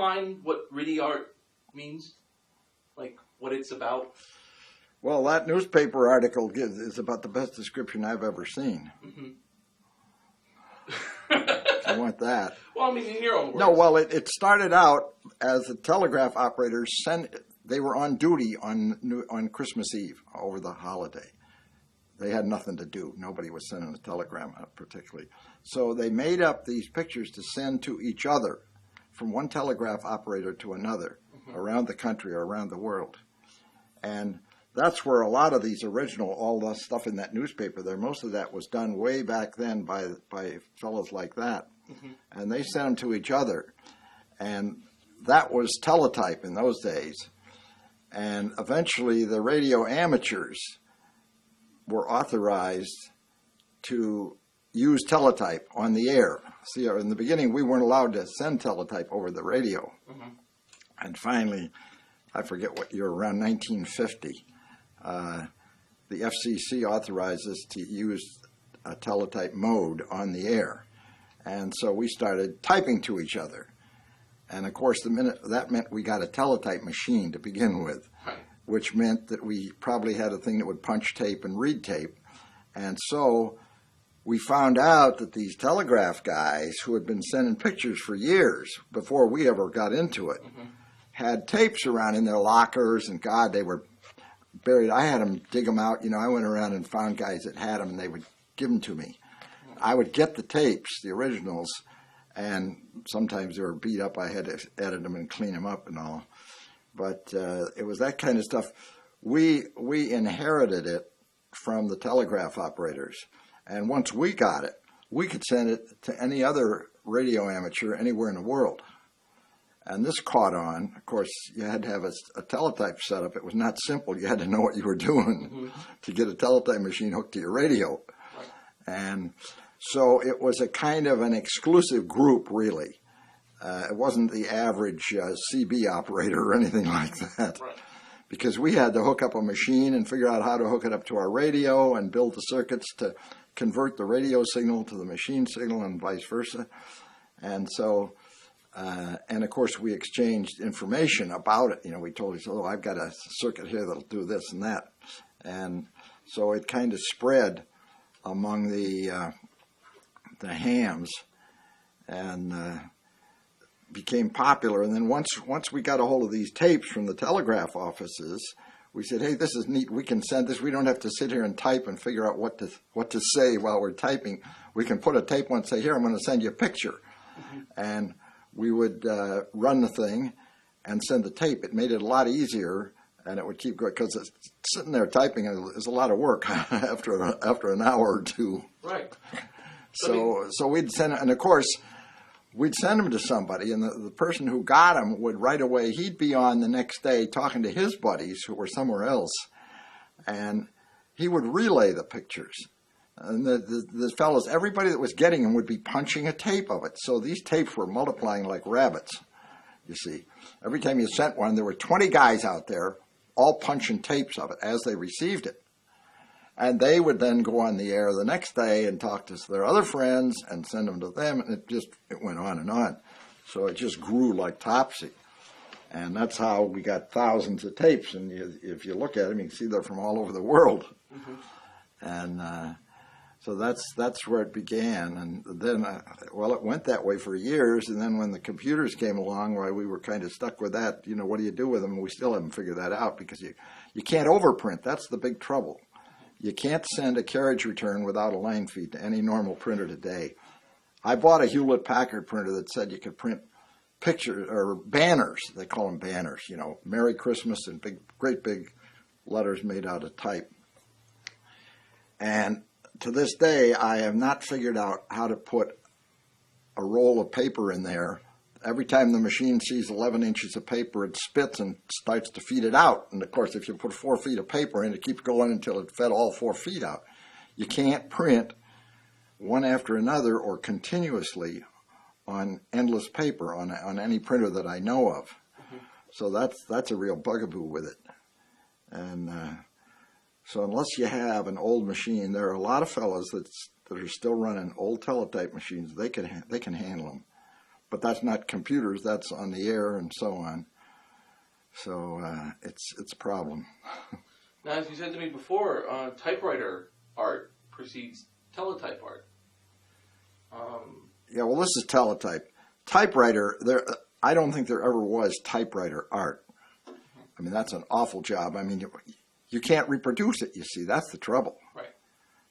define what RIDI art means? Like, what it's about? Well, that newspaper article is about the best description I've ever seen. Mm-hmm. If you want that. Well, I mean, in your own words. No, well, it started out as the telegraph operators they were on duty on Christmas Eve over the holiday. They had nothing to do. Nobody was sending a telegram out particularly. So they made up these pictures to send to each other from one telegraph operator to another around the country or around the world. And that's where a lot of these original, all the stuff in that newspaper there, most of that was done way back then by fellows like that. And they sent them to each other. And that was teletype in those days. And eventually the radio amateurs were authorized to use teletype on the air. See, in the beginning, we weren't allowed to send teletype over the radio. And finally, I forget what year, around 1950, the FCC authorized us to use a teletype mode on the air. And so we started typing to each other. And of course, that meant we got a teletype machine to begin with, which meant that we probably had a thing that would punch tape and read tape. And so we found out that these telegraph guys who had been sending pictures for years before we ever got into it had tapes around in their lockers, and God, they were buried. I had them dig them out. You know, I went around and found guys that had them, and they would give them to me. I would get the tapes, the originals, and sometimes they were beat up. I had to edit them and clean them up and all. But it was that kind of stuff. We inherited it from the telegraph operators. And once we got it, we could send it to any other radio amateur anywhere in the world. And this caught on. Of course, you had to have a teletype setup. It was not simple. You had to know what you were doing to get a teletype machine hooked to your radio. And so it was a kind of an exclusive group, really. It wasn't the average CB operator or anything like that. Because we had to hook up a machine and figure out how to hook it up to our radio and build the circuits to convert the radio signal to the machine signal and vice versa. And so, and of course, we exchanged information about it. You know, we told each other, oh, I've got a circuit here that'll do this and that. And so it kind of spread among the hams and became popular. And then once we got a hold of these tapes from the telegraph offices, we said, hey, this is neat. We can send this. We don't have to sit here and type and figure out what to say while we're typing. We can put a tape on and say, here, I'm going to send you a picture. And we would run the thing and send the tape. It made it a lot easier, and it would keep going, because sitting there typing is a lot of work after an hour or two. Right. So we'd send, and of course, we'd send them to somebody, and the person who got them would right away, he'd be on the next day talking to his buddies who were somewhere else, and he would relay the pictures. And the fellows, everybody that was getting them would be punching a tape of it. So these tapes were multiplying like rabbits, you see. Every time you sent one, there were 20 guys out there all punching tapes of it as they received it. And they would then go on the air the next day and talk to their other friends and send them to them. And it went on and on. So it just grew like Topsy. And that's how we got thousands of tapes. And if you look at them, you can see they're from all over the world. And so that's where it began. And then, well, it went that way for years. And then when the computers came along, why we were kind of stuck with that, you know, what do you do with them? And we still haven't figured that out, because you can't overprint. That's the big trouble. You can't send a carriage return without a line feed to any normal printer today. I bought a Hewlett-Packard printer that said you could print pictures or banners. They call them banners, you know, Merry Christmas in great big letters made out of type. And to this day, I have not figured out how to put a roll of paper in there. Every time the machine sees 11 inches of paper, it spits and starts to feed it out. And of course, if you put 4 feet of paper in, it keeps going until it fed all 4 feet out. You can't print one after another or continuously on endless paper on any printer that I know of. So that's a real bugaboo with it. And so unless you have an old machine, there are a lot of fellows that are still running old teletype machines. They can handle them. but that's not computers, that's on the air and so on. So it's a problem. Now, as you said to me before, typewriter art precedes teletype art. Yeah, well, this is teletype. Typewriter, I don't think there ever was typewriter art. I mean, that's an awful job. I mean, you can't reproduce it, you see. That's the trouble. Right.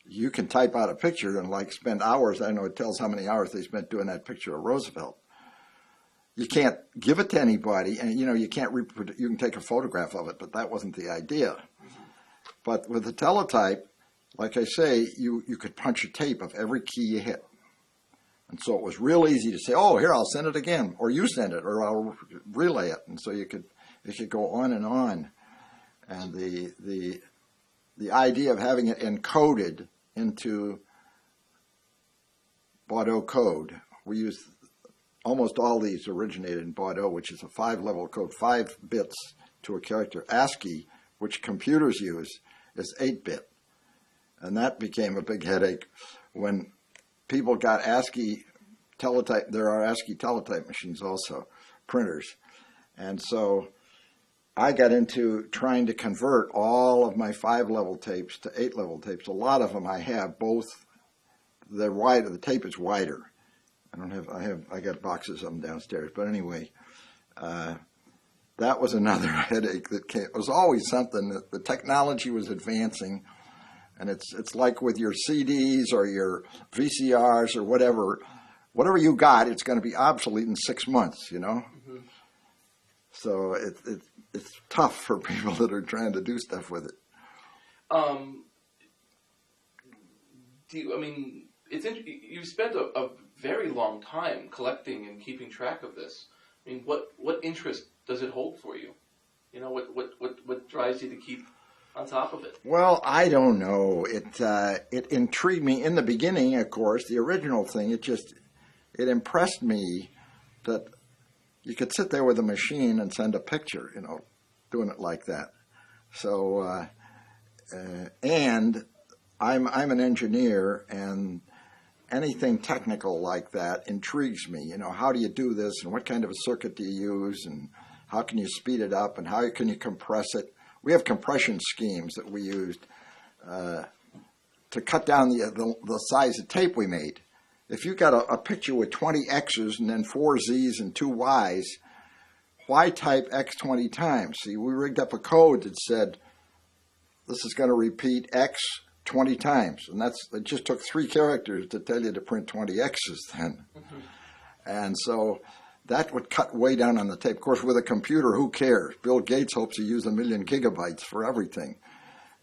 You can type out a picture and, like, spend hours. I know it tells how many hours they spent doing that picture of Roosevelt. You can't give it to anybody, and, you know, you can't reproduce. You can take a photograph of it, but that wasn't the idea. Mm-hmm. But with the teletype, like I say, you could punch a tape of every key you hit. And so it was real easy to say, oh, here, I'll send it again, or you send it, or I'll relay it. And so it could go on and on. And the idea of having it encoded into Baudot code, we use almost all these originated in Baudot, which is a 5-level code, 5 bits to a character. ASCII, which computers use, is 8-bit. And that became a big headache when people got ASCII teletype. There are ASCII teletype machines also, printers. And so I got into trying to convert all of my 5-level tapes to 8-level tapes. A lot of them I have both. They're wider. The tape is wider. I got boxes of them downstairs. But anyway, that was another headache that came. It was always something that the technology was advancing. And it's like with your CDs or your VCRs or whatever you got, it's going to be obsolete in 6 months, you know? Mm-hmm. So it's tough for people that are trying to do stuff with it. You've spent a very long time collecting and keeping track of this. I mean, what interest does it hold for you? You know, what drives you to keep on top of it? Well, I don't know. It intrigued me in the beginning, of course. The original thing, it impressed me that you could sit there with a machine and send a picture, you know, doing it like that. So, and I'm an engineer, and anything technical like that intrigues me. You know, how do you do this, and what kind of a circuit do you use, and how can you speed it up, and how can you compress it? We have compression schemes that we used to cut down the size of tape we made. If you got a picture with 20 X's and then 4 Z's and 2 Y's, why type X 20 times? See, we rigged up a code that said this is going to repeat X 20 times. And it just took 3 characters to tell you to print 20 X's then. Mm-hmm. And so that would cut way down on the tape. Of course, with a computer, who cares? Bill Gates hopes to use 1 million gigabytes for everything.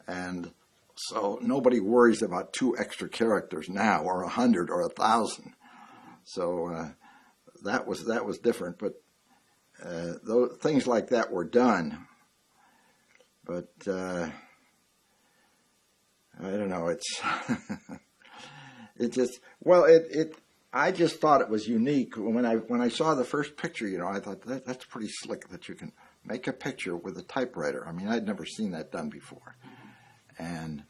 And so nobody worries about 2 extra characters now, or 100 or 1,000. So that was different. But things like that were done. But I don't know. I just thought it was unique when I saw the first picture. You know, I thought that's pretty slick that you can make a picture with a typewriter. I mean, I'd never seen that done before, and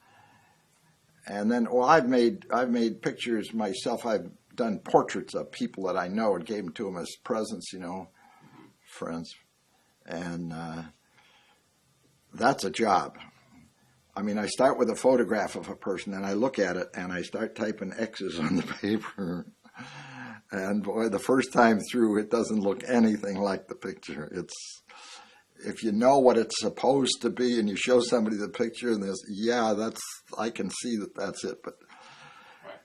then I've made pictures myself. I've done portraits of people that I know and gave them to them as presents. You know, friends, and that's a job. I mean, I start with a photograph of a person, and I look at it, and I start typing X's on the paper. And boy, the first time through, it doesn't look anything like the picture. If you know what it's supposed to be, and you show somebody the picture, and I can see that's it. But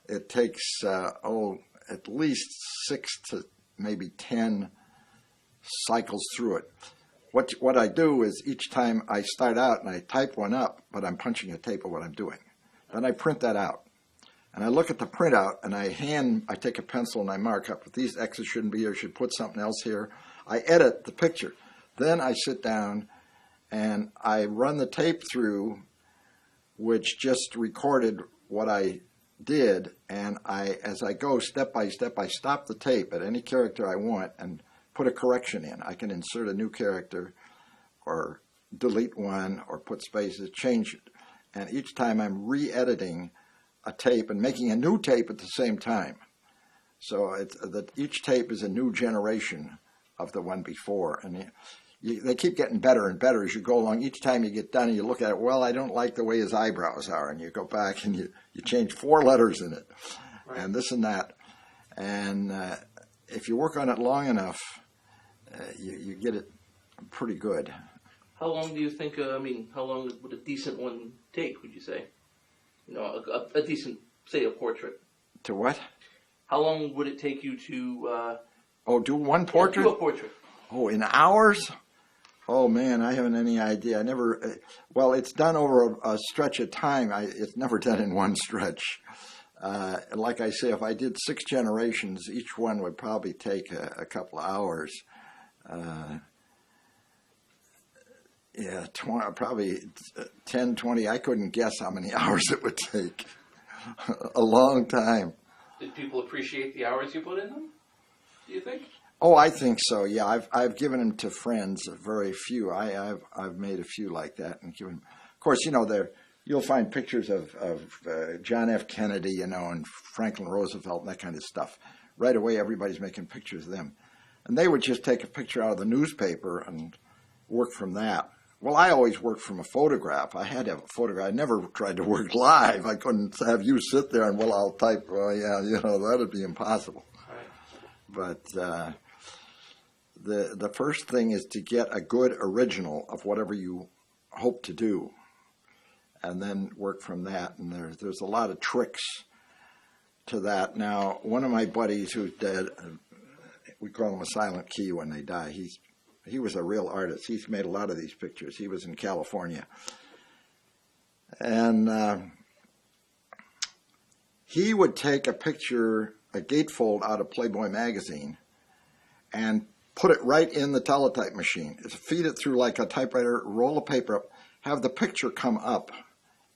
it takes at least 6 to maybe 10 cycles through it. What I do is each time I start out and I type one up, but I'm punching a tape of what I'm doing. Then I print that out. And I look at the printout and I take a pencil and I mark up, if these X's shouldn't be here, should put something else here. I edit the picture. Then I sit down and I run the tape through, which just recorded what I did. And as I go step by step, I stop the tape at any character I want and put a correction in. I can insert a new character or delete one or put spaces, change it. And each time I'm re-editing a tape and making a new tape at the same time. So each tape is a new generation of the one before, and they keep getting better and better as you go along. Each time you get done and you look at it, well, I don't like the way his eyebrows are, and you go back and you change 4 letters in it, right, and this and that. And if you work on it long enough, you get it pretty good. How long do you think, how long would a decent one take, would you say? A decent, say, a portrait. To what? How long would it take you to... do one portrait? Do a portrait. Oh, in hours? Oh, man, I haven't any idea. I never... well, it's done over a stretch of time. It's never done in one stretch. Like I say, if I did 6 generations, each one would probably take a couple of hours. Probably 10, 20. I couldn't guess how many hours it would take. A long time. Did people appreciate the hours you put in them, do you think? Oh, I think so. Yeah, I've given them to friends. Very few. I've made a few like that and given them. Of course, you'll find pictures of John F. Kennedy, and Franklin Roosevelt and that kind of stuff. Right away, everybody's making pictures of them, and they would just take a picture out of the newspaper and work from that. Well, I always worked from a photograph. I had to have a photograph. I never tried to work live. I couldn't have you sit there and, I'll type. Well, yeah, that'd be impossible. Right. But the first thing is to get a good original of whatever you hope to do, and then work from that. And there's a lot of tricks to that. Now, one of my buddies who's dead, we call him a silent key when they die. He was a real artist. He's made a lot of these pictures. He was in California. And he would take a picture, a gatefold out of Playboy magazine, and put it right in the teletype machine. Feed it through like a typewriter, roll the paper up, have the picture come up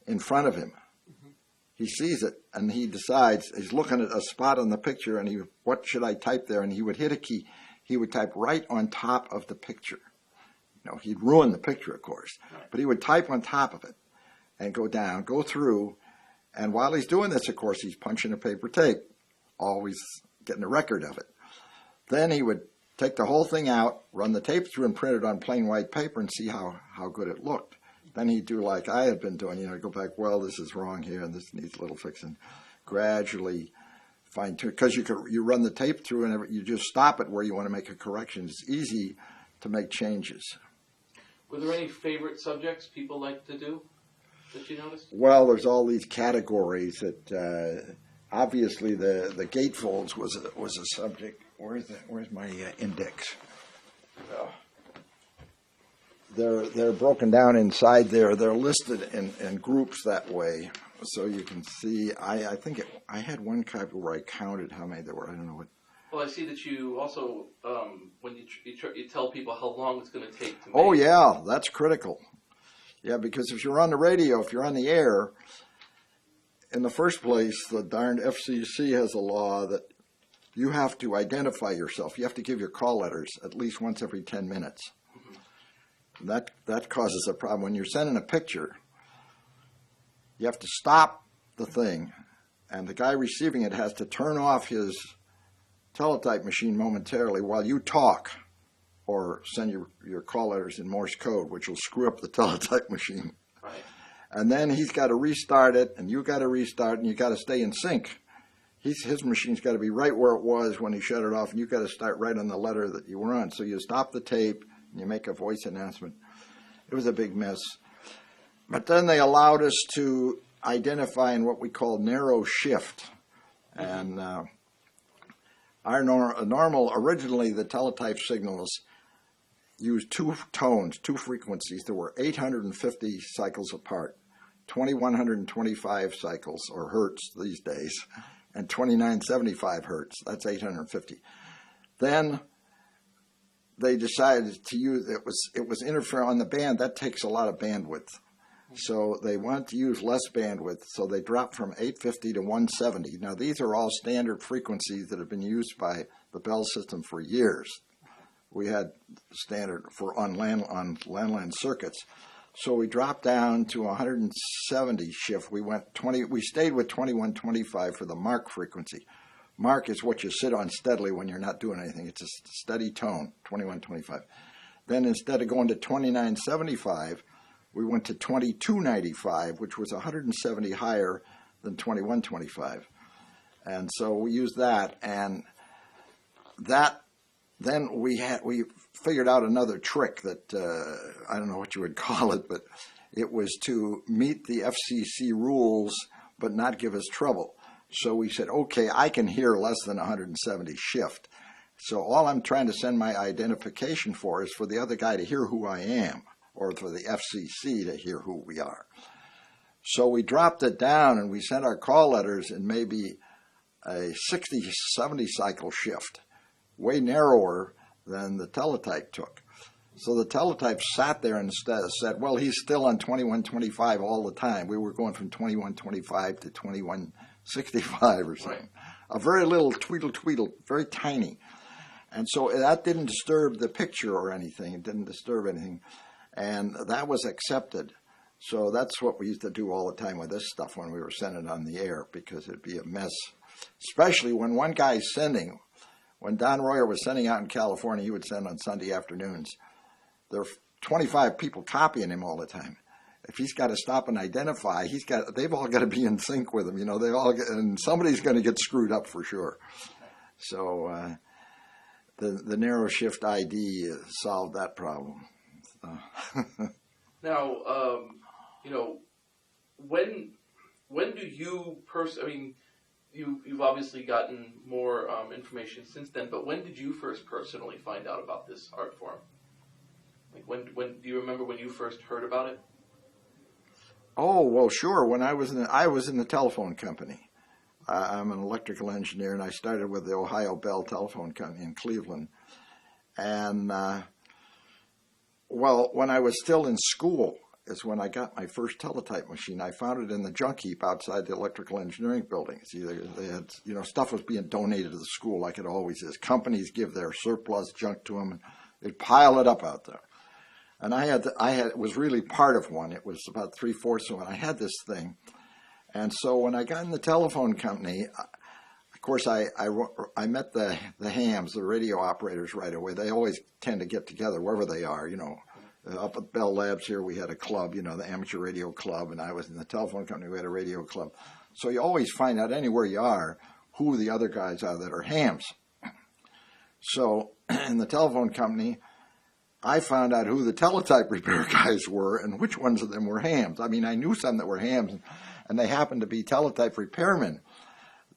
in front of him. Mm-hmm. He sees it, and he decides, he's looking at a spot on the picture, and what should I type there? And he would hit a key. He would type right on top of the picture. He'd ruin the picture, of course, but he would type on top of it and go down, go through, and while he's doing this, of course, he's punching a paper tape, always getting a record of it. Then he would take the whole thing out, run the tape through and print it on plain white paper and see how good it looked. Then he'd do like I had been doing, go back, well, this is wrong here and this needs a little fixing. Gradually fine-tune, because you run the tape through and you just stop it where you want to make a correction. It's easy to make changes. Were there any favorite subjects people like to do that you noticed? Well, there's all these categories that obviously the gatefolds was a subject. Where's my index? They're broken down inside there. They're listed in groups that way. So you can see, I think I had one copy where I counted how many there were. I don't know what. Well, I see that you also, when you tell people how long it's going to take to make. Oh, yeah, that's critical. Yeah, because if you're on the radio, if you're on the air, in the first place, the darned FCC has a law that you have to identify yourself. You have to give your call letters at least once every 10 minutes. Mm-hmm. That causes a problem. When you're sending a picture, you have to stop the thing, and the guy receiving it has to turn off his teletype machine momentarily while you talk or send your call letters in Morse code, which will screw up the teletype machine. Right. And then he's got to restart it, and you got to restart, and you got to stay in sync. His machine's got to be right where it was when he shut it off, and you got to start right on the letter that you were on. So you stop the tape, and you make a voice announcement. It was a big mess. But then they allowed us to identify in what we call narrow shift. And our normal, originally the teletype signals used 2 tones, 2 frequencies that were 850 cycles apart, 2125 cycles, or hertz these days, and 2975 hertz. That's 850. Then they decided to use, it was interfering on the band. That takes a lot of bandwidth. So they wanted to use less bandwidth, so they dropped from 850 to 170. Now, these are all standard frequencies that have been used by the Bell system for years. We had standard on landline circuits. So we dropped down to 170 shift. We stayed with 2125 for the mark frequency. mark is what you sit on steadily when you're not doing anything. It's a steady tone, 21.25. Then instead of going to 29.75, we went to 22.95, which was 170 higher than 21.25. And so we used that, and that, then we figured out another trick that, I don't know what you would call it, but it was to meet the FCC rules but not give us trouble. So we said, okay, I can hear less than 170 shift. So all I'm trying to send my identification for is for the other guy to hear who I am, or for the FCC to hear who we are. So we dropped it down, and we sent our call letters in maybe a 60, 70 cycle shift, way narrower than the teletype took. So the teletype sat there and said, well, he's still on 21.25 all the time. We were going from 21.25 to 21.65 or something. Right. A very little tweedle, very tiny. And so that didn't disturb the picture or anything. It didn't disturb anything. And that was accepted. So that's what we used to do all the time with this stuff when we were sending it on the air, because it'd be a mess. Especially when one guy's sending. When Don Royer was sending out in California, he would send on Sunday afternoons. There are 25 people copying him all the time. If he's got to stop and identify, they've all got to be in sync with him. You know, and somebody's going to get screwed up for sure. So the narrow shift ID solved that problem. Now, you know, when do you you've obviously gotten more information since then, but when did you first personally find out about this art form? Like when do you remember when you first heard about it? Oh, well, sure. When I was in the telephone company. I'm an electrical engineer, and I started with the Ohio Bell Telephone Company in Cleveland. And well, when I was still in school is when I got my first teletype machine. I found it in the junk heap outside the electrical engineering building. They had, you know, stuff was being donated to the school like it always is. Companies give their surplus junk to them, and they'd pile it up out there. And I was really part of one. It was about 3/4 of one. I had this thing. And so when I got in the telephone company, of course, I met the hams, the radio operators, right away. They always tend to get together wherever they are, you know. Up at Bell Labs here, we had a club, you know, the Amateur Radio Club, and I was in the telephone company, we had a radio club. So you always find out anywhere you are who the other guys are that are hams. So in the telephone company, I found out who the teletype repair guys were and which ones of them were hams. I mean, I knew some that were hams, and they happened to be teletype repairmen.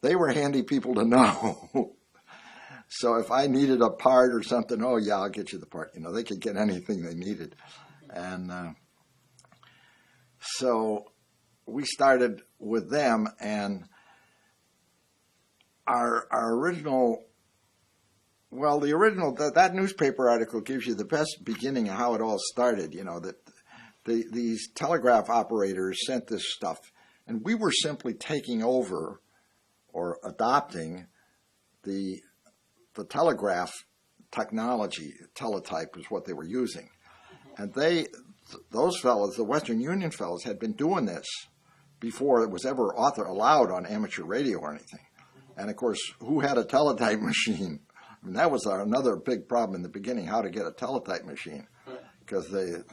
They were handy people to know. So if I needed a part or something, oh, yeah, I'll get you the part. You know, they could get anything they needed. And so we started with them, and our original, well, the original, that newspaper article gives you the best beginning of how it all started, you know, that these telegraph operators sent this stuff, and we were simply taking over or adopting the telegraph technology. Teletype is what they were using. And those fellows, the Western Union fellows, had been doing this before it was ever allowed on amateur radio or anything. And of course, who had a teletype machine? I mean, that was another big problem in the beginning, how to get a teletype machine. Because the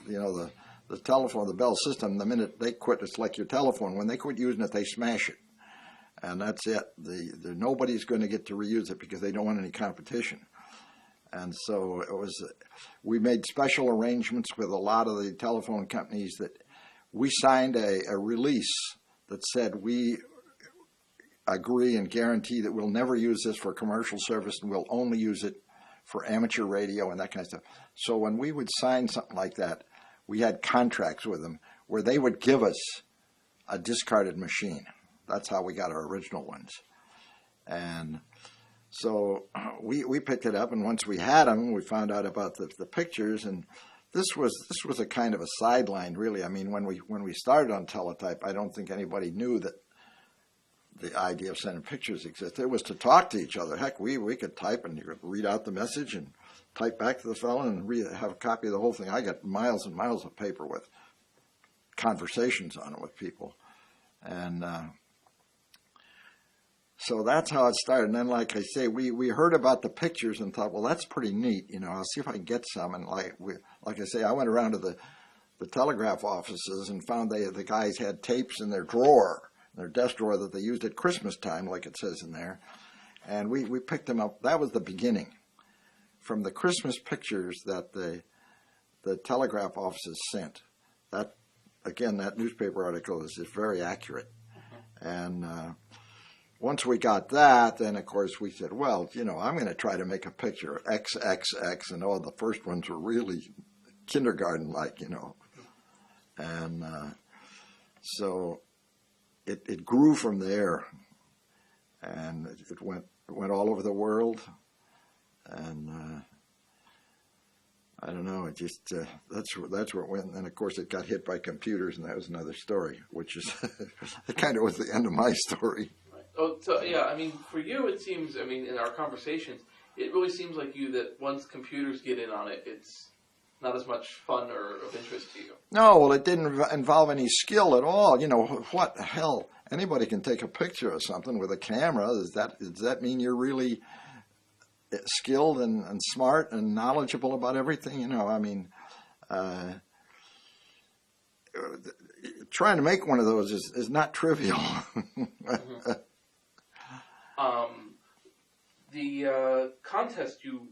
telephone, the Bell system, the minute they quit, it's like your telephone. When they quit using it, they smash it. And that's it. Nobody's going to get to reuse it because they don't want any competition. And so we made special arrangements with a lot of the telephone companies that we signed a release that said we agree and guarantee that we'll never use this for commercial service and we'll only use it for amateur radio and that kind of stuff. So when we would sign something like that, we had contracts with them where they would give us a discarded machine. That's how we got our original ones. And so we picked it up, and once we had them, we found out about the pictures, and this was a kind of a sideline, really. I mean, when we started on teletype, I don't think anybody knew that the idea of sending pictures existed. It was to talk to each other. Heck, we could type, and you could read out the message and type back to the fellow and have a copy of the whole thing. I got miles and miles of paper with conversations on it with people. And So that's how it started. And then, like I say, we heard about the pictures and thought, well, that's pretty neat. You know, I'll see if I can get some. And like I say, I went around to the telegraph offices and found the guys had tapes in their drawer, their desk drawer, that they used at Christmas time, like it says in there. And we picked them up. That was the beginning. From the Christmas pictures that the telegraph offices sent. That, again, that newspaper article is very accurate. And once we got that, then, of course, we said, well, you know, I'm going to try to make a picture of XXX. And all the first ones were really kindergarten-like, you know. And so it grew from there. And it went all over the world. And I don't know, it just, that's where it went. And, of course, it got hit by computers, and that was another story, which is, it kind of was the end of my story. Right. Oh, so, yeah, I mean, for you, it seems, I mean, in our conversations, it really seems like you that once computers get in on it, it's not as much fun or of interest to you. No, well, it didn't involve any skill at all. You know, what the hell? Anybody can take a picture of something with a camera. Does that mean you're really skilled and smart and knowledgeable about everything? You know, I mean, trying to make one of those is not trivial. Mm-hmm. The contest you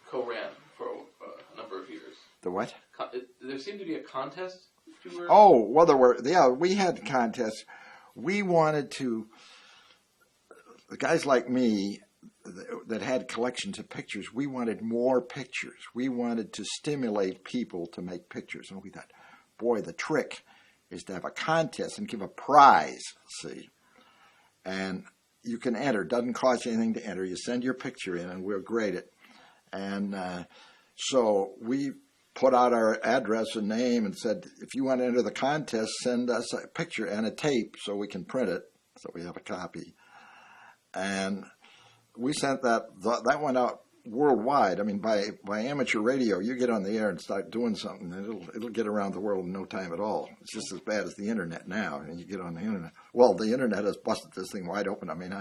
co-ran for a number of years. The what? There seemed to be a contest you were... Oh, well, we had contests. We wanted to, the guys like me that had collections of pictures, we wanted more pictures. We wanted to stimulate people to make pictures. And we thought, boy, the trick is to have a contest and give a prize, see. And you can enter. It doesn't cost you anything to enter. You send your picture in and we'll grade it. And so we put out our address and name and said, if you want to enter the contest, send us a picture and a tape so we can print it, so we have a copy. And we sent that went out worldwide. I mean, by amateur radio, you get on the air and start doing something, and it'll get around the world in no time at all. It's just as bad as the internet now, and you get on the internet. Well, the internet has busted this thing wide open. I mean,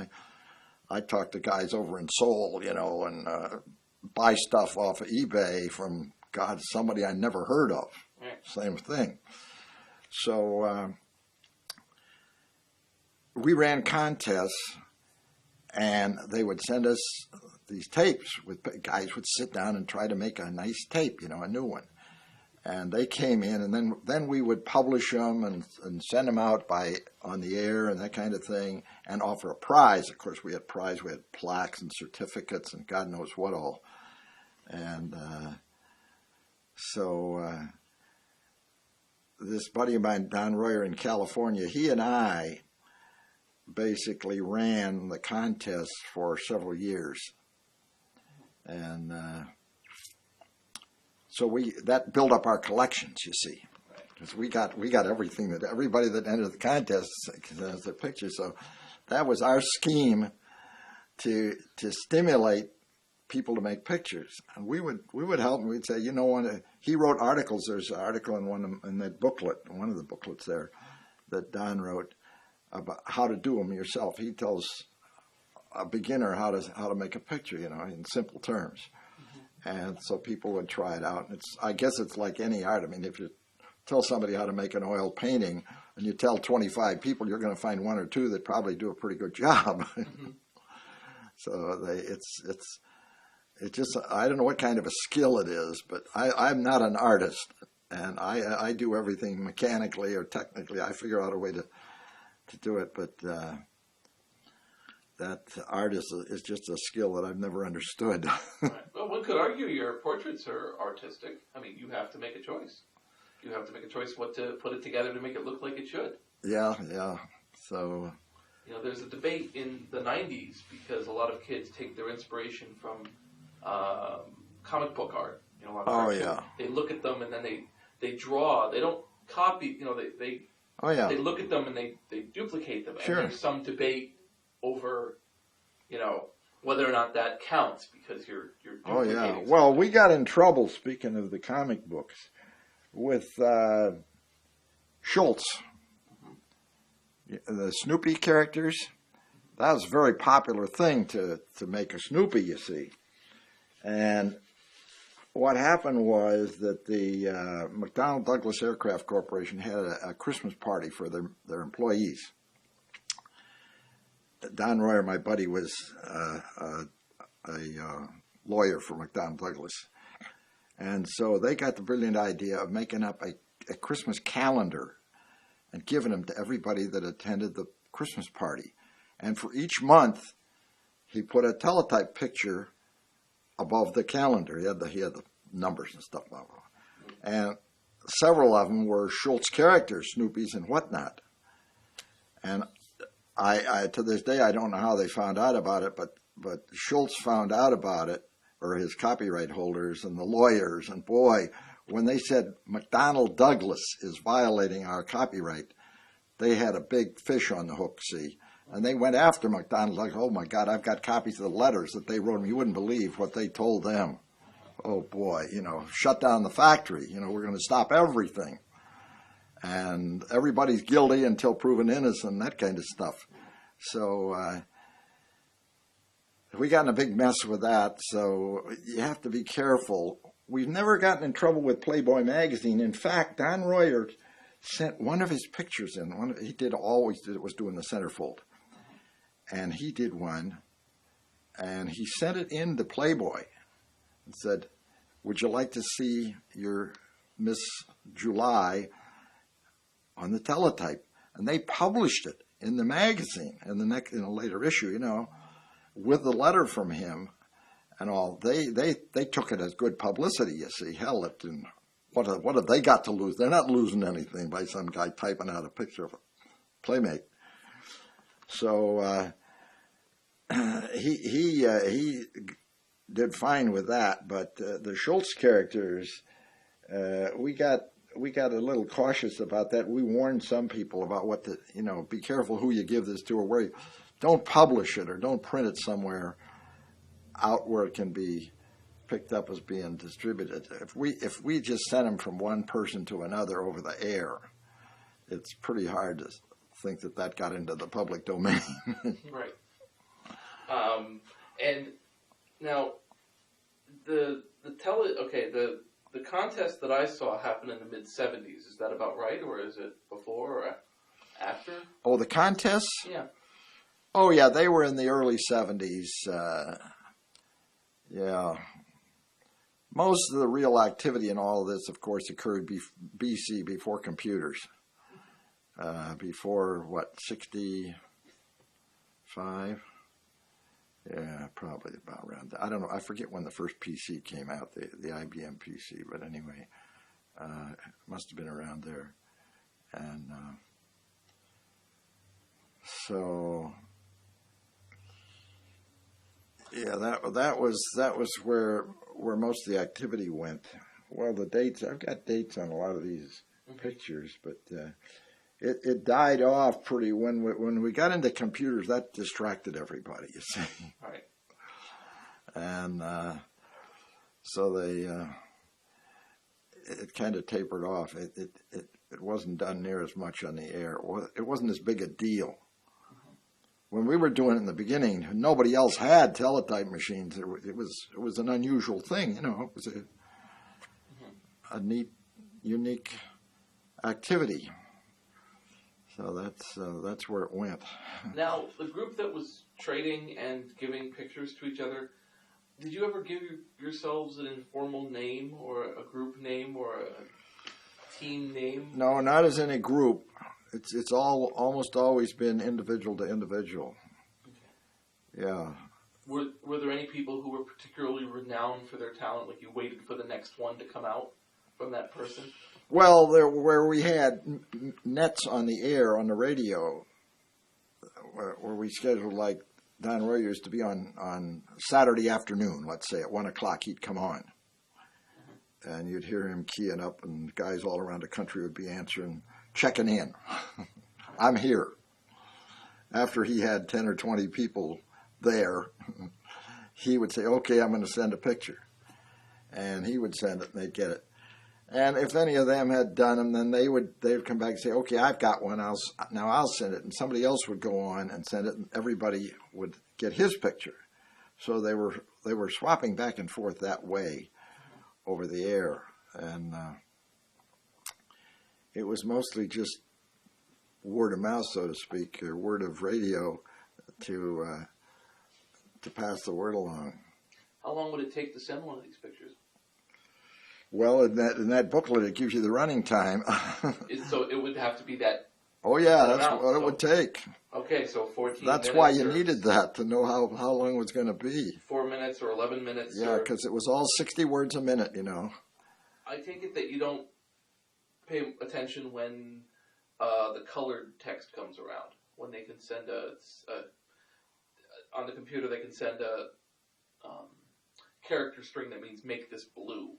I talk to guys over in Seoul, you know, and buy stuff off of eBay from, God, somebody I never heard of. Same thing. So we ran contests, and they would send us these tapes. Guys would sit down and try to make a nice tape, you know, a new one. And they came in, and then we would publish them and send them out on the air and that kind of thing, and offer a prize. Of course, we had plaques and certificates and God knows what all. And so this buddy of mine, Don Royer in California, he and I basically ran the contest for several years. And so that built up our collections, you see. Because we got everything, that everybody that entered the contest has their picture. So that was our scheme to stimulate people to make pictures. And we would help them. We'd say, you know, he wrote articles. There's an article in that booklet, one of the booklets there, that Don wrote about how to do them yourself. He tells a beginner how to make a picture, you know, in simple terms. Mm-hmm. And so people would try it out. And I guess it's like any art. I mean, if you tell somebody how to make an oil painting and you tell 25 people, you're going to find one or two that probably do a pretty good job. Mm-hmm. So it's just, I don't know what kind of a skill it is, but I'm not an artist, and I do everything mechanically or technically. I figure out a way to do it, but that art is just a skill that I've never understood. Right. Well, one could argue your portraits are artistic. I mean, you have to make a choice. You have to make a choice what to put it together to make it look like it should. Yeah. So, you know, there's a debate in the 90s because a lot of kids take their inspiration from comic book art. You know, a lot of yeah. They look at them and then they draw. They don't copy. You know, they look at them and they duplicate them. Sure. And there's some debate over, you know, whether or not that counts because you're duplicating something. Well, we got in trouble, speaking of the comic books, with Sheetz. Mm-hmm. The Snoopy characters. that was a very popular thing to make a Snoopy, you see. And what happened was that the McDonnell Douglas Aircraft Corporation had a Christmas party for their employees. Don Royer, my buddy, was a lawyer for McDonnell Douglas. And so they got the brilliant idea of making up a Christmas calendar and giving them to everybody that attended the Christmas party. And for each month, he put a teletype picture above the calendar. He had the numbers and stuff. Blah, blah. And several of them were Sheetz characters, Snoopy's and whatnot. And I to this day, I don't know how they found out about it, but Sheetz found out about it, or his copyright holders and the lawyers. And boy, when they said McDonnell Douglas is violating our copyright, they had a big fish on the hook, see. And they went after McDonnell Douglas. Oh, my God, I've got copies of the letters that they wrote him. You wouldn't believe what they told them. Oh, boy, shut down the factory. We're going to stop everything. And everybody's guilty until proven innocent, that kind of stuff. So we got in a big mess with that, so you have to be careful. We've never gotten in trouble with Playboy magazine. In fact, Don Royer sent one of his pictures in. Was doing the centerfold. And he did one, and he sent it in to Playboy and said, would you like to see your Miss July on the teletype? And they published it in the magazine in a later issue, with the letter from him and all. They took it as good publicity, you see. Hell, it didn't. What have they got to lose? They're not losing anything by some guy typing out a picture of a playmate. So he did fine with that, but the Sheetz characters, we got a little cautious about that. We warned some people about what be careful who you give this to, or where don't publish it or don't print it somewhere out where it can be picked up as being distributed. If we just send them from one person to another over the air, it's pretty hard to think that got into the public domain. Right. And now the contest that I saw happened in the mid-'70s. Is that about right, or is it before or after? Oh, the contests? Yeah. Oh, yeah, they were in the early 70s. Yeah. Most of the real activity in all of this, of course, occurred BC, before computers. Before, 65? Yeah, probably about around that. I don't know. I forget when the first PC came out, the IBM PC, but anyway, it must have been around there. And so, yeah, that was where most of the activity went. Well, the dates, I've got dates on a lot of these pictures, but it died off pretty when we got into computers. That distracted everybody, you see. Right. And so it kind of tapered off. It wasn't done near as much on the air. It wasn't as big a deal. When we were doing it in the beginning, nobody else had teletype machines. It was an unusual thing, It was a neat, unique activity. So that's where it went. Now, the group that was trading and giving pictures to each other, did you ever give yourselves an informal name or a group name or a team name? No, not as in a group. It's almost always been individual to individual. Okay. Yeah. Were there any people who were particularly renowned for their talent, like you waited for the next one to come out from that person? Well, where we had nets on the air, on the radio, where we scheduled, like Don Royer used to be on Saturday afternoon, let's say at 1 o'clock, he'd come on. And you'd hear him keying up, and guys all around the country would be answering, checking in. I'm here. After he had 10 or 20 people there, he would say, okay, I'm going to send a picture. And he would send it, and they'd get it. And if any of them had done them, then they'd come back and say, "Okay, I've got one. I'll send it." And somebody else would go on and send it, and everybody would get his picture. So they were swapping back and forth that way over the air, and it was mostly just word of mouth, so to speak, or word of radio to pass the word along. How long would it take to send one of these pictures? Well, in that booklet, it gives you the running time. So it would have to be that. Oh yeah, that's what it would take. Okay, so 14 minutes. That's why you needed that, to know how long it was going to be. 4 minutes or 11 minutes. Yeah, because it was all 60 words a minute, you know. I take it that you don't pay attention when the colored text comes around. When they can send on the computer, they can send a character string that means make this blue.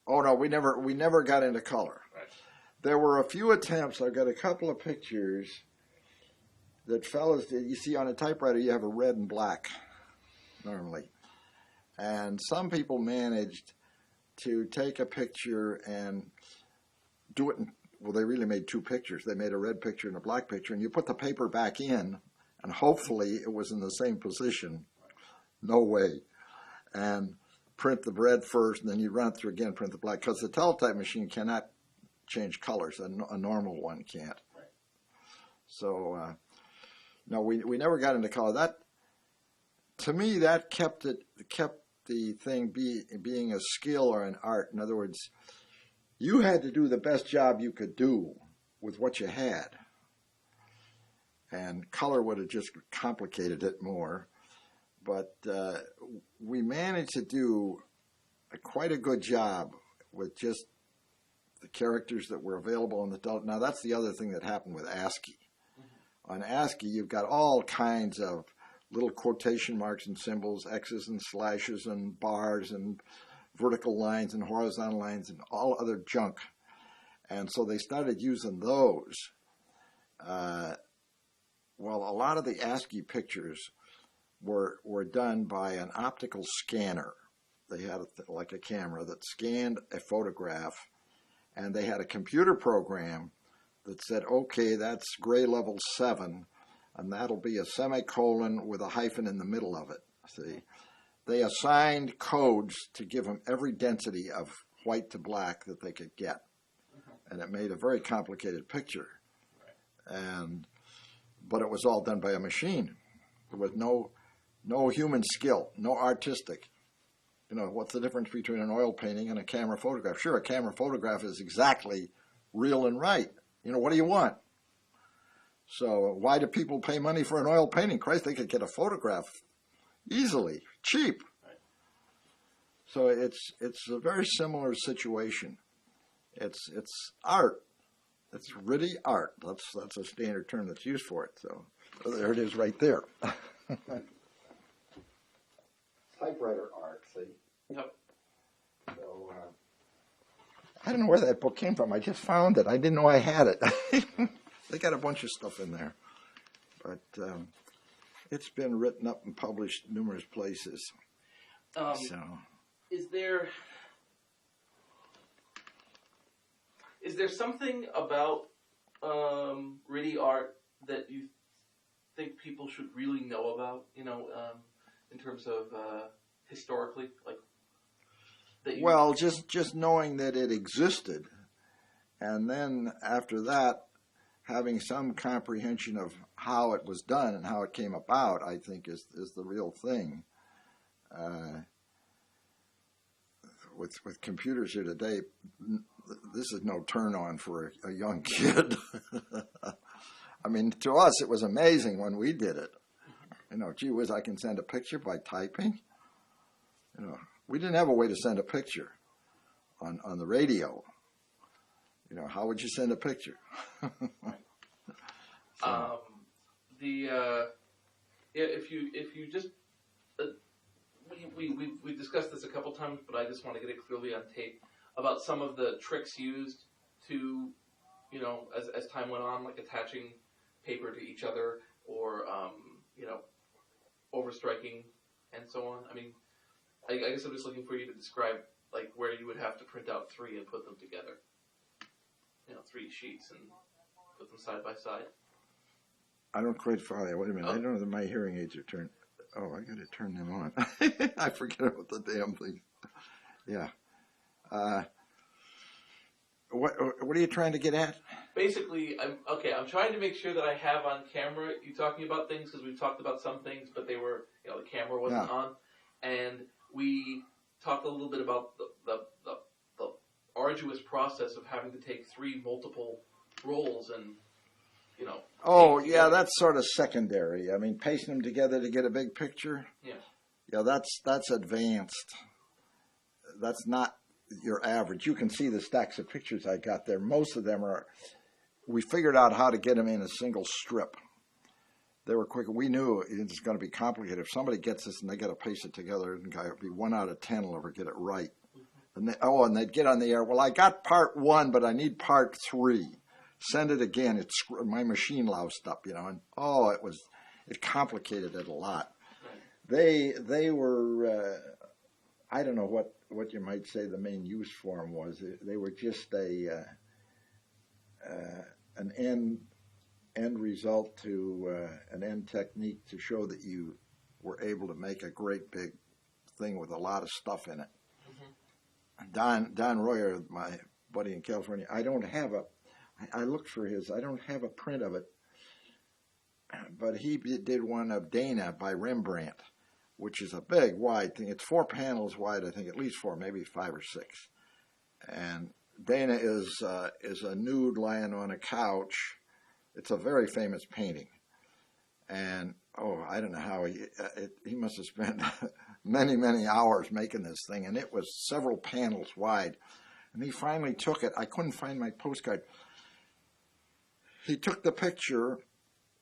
Oh no, we never got into color. Right. There were a few attempts. I've got a couple of pictures that fellas did. You see, on a typewriter, you have a red and black normally, and some people managed to take a picture and do it. Well, they really made two pictures. They made a red picture and a black picture, and you put the paper back in, and hopefully it was in the same position. No way. And print the red first, and then you run it through again, print the black, because the teletype machine cannot change colors. A normal one can't. Right. So, no, we never got into color. That, to me, that kept the thing being a skill or an art. In other words, you had to do the best job you could do with what you had. And color would have just complicated it more. But we managed to do quite a good job with just the characters that were available on the teletype. Now, that's the other thing that happened with ASCII. Mm-hmm. On ASCII, you've got all kinds of little quotation marks and symbols, X's and slashes and bars and vertical lines and horizontal lines and all other junk. And so they started using those. Well, a lot of the ASCII pictures were done by an optical scanner. They had like a camera that scanned a photograph, and they had a computer program that said, okay, that's gray level 7, and that'll be a semicolon with a hyphen in the middle of it. See, they assigned codes to give them every density of white to black that they could get, and it made a very complicated picture. But it was all done by a machine. There was no human skill, no artistic. You know, what's the difference between an oil painting and a camera photograph? Sure, a camera photograph is exactly real and right. You know, what do you want? So why do people pay money for an oil painting? Christ, they could get a photograph easily, cheap. Right. So it's a very similar situation. It's art. It's really art. That's a standard term that's used for it. So there it is right there. Typewriter art, see? Yep. So, I don't know where that book came from. I just found it. I didn't know I had it. They got a bunch of stuff in there. But it's been written up and published numerous places. Is there something about RIDI art that you think people should really know about? You know, in terms of historically, like. Well, just knowing that it existed, and then after that, having some comprehension of how it was done and how it came about, I think is the real thing. With computers here today, this is no turn on for a young kid. I mean, to us, it was amazing when we did it. You know, gee whiz, I can send a picture by typing. You know, we didn't have a way to send a picture on the radio. You know, how would you send a picture? If you just we discussed this a couple times, but I just want to get it clearly on tape about some of the tricks used to, you know, as time went on, like attaching paper to each other or you know, overstriking and so on. I mean, I guess I'm just looking for you to describe like where you would have to print out 3 and put them together. 3 sheets and put them side by side. I don't quite follow you. Wait a minute. Oh. I don't know that my hearing aids are turned. Oh, I got to turn them on. I forget about the damn thing. Yeah. What are you trying to get at? Basically, I'm trying to make sure that I have on camera you talking about things, because we've talked about some things, but they were, the camera wasn't on. And we talked a little bit about the arduous process of having to take 3 multiple rolls and, Oh, yeah, that's sort of secondary. I mean, pasting them together to get a big picture. Yeah. Yeah, that's advanced. That's not your average. You can see the stacks of pictures I got there. Most of them we figured out how to get them in a single strip. They were quick. We knew it was going to be complicated. If somebody gets this and they got to paste it together, it'd be 1 out of 10 will ever get it right. And they'd get on the air. Well, I got part 1, but I need part 3. Send it again. My machine loused up, and it complicated it a lot. They were, I don't know what you might say the main use for them was. They were just an end result to an end technique to show that you were able to make a great big thing with a lot of stuff in it. Don Royer, my buddy in California, I looked for his. I don't have a print of it, but he did one of Dana by Rembrandt, which is a big, wide thing. It's 4 panels wide, I think, at least 4, maybe 5 or 6. And Dana is a nude lying on a couch. It's a very famous painting, and I don't know how he must have spent many hours making this thing, and it was several panels wide. And he finally took it. I couldn't find my postcard. He took the picture